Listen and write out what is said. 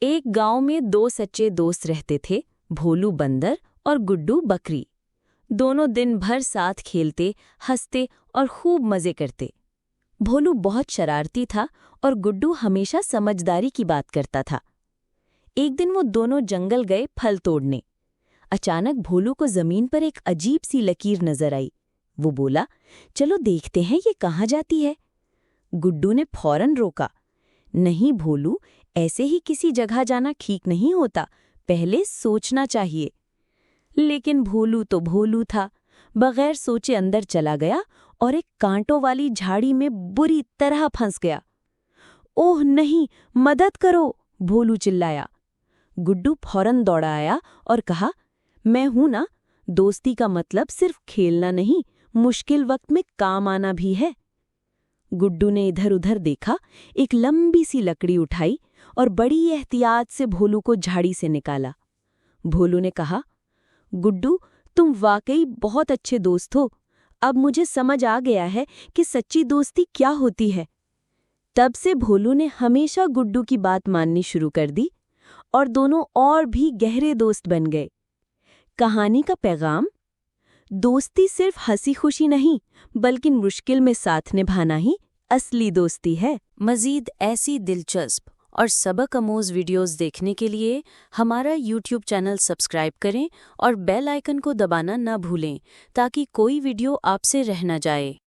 एक गांव में दो सच्चे दोस्त रहते थे, भोलू बंदर और गुड्डू बकरी। दोनों दिन भर साथ खेलते, हंसते और खूब मजे करते। भोलू बहुत शरारती था और गुड्डू हमेशा समझदारी की बात करता था। एक दिन वो दोनों जंगल गए फल तोड़ने। अचानक भोलू को जमीन पर एक अजीब सी लकीर नजर आई। वो बोला, चलो देखते हैं ये कहाँ जाती है। गुड्डू ने फौरन रोका, नहीं भोलू, ऐसे ही किसी जगह जाना ठीक नहीं होता, पहले सोचना चाहिए। लेकिन भोलू तो भोलू था, बगैर सोचे अंदर चला गया और एक कांटों वाली झाड़ी में बुरी तरह फंस गया। ओह नहीं, मदद करो, भोलू चिल्लाया। गुड्डू फौरन दौड़ा आया और कहा, मैं हूं ना, दोस्ती का मतलब सिर्फ खेलना नहीं, मुश्किल वक्त में काम आना भी है। गुड्डू ने इधर उधर देखा, एक लंबी सी लकड़ी उठाई और बड़ी एहतियात से भोलू को झाड़ी से निकाला। भोलू ने कहा, गुड्डू, तुम वाकई बहुत अच्छे दोस्त हो। अब मुझे समझ आ गया है कि सच्ची दोस्ती क्या होती है। तब से भोलू ने हमेशा गुड्डू की बात माननी शुरू कर दी और दोनों और भी गहरे दोस्त बन गए। कहानी का पैगाम, दोस्ती सिर्फ हंसी खुशी नहीं, बल्कि मुश्किल में साथ निभाना ही असली दोस्ती है। मज़ीद ऐसी दिलचस्प और सबक आमोज़ वीडियोस देखने के लिए हमारा YouTube चैनल सब्सक्राइब करें और बेल आइकन को दबाना न भूलें ताकि कोई वीडियो आपसे रह न जाए।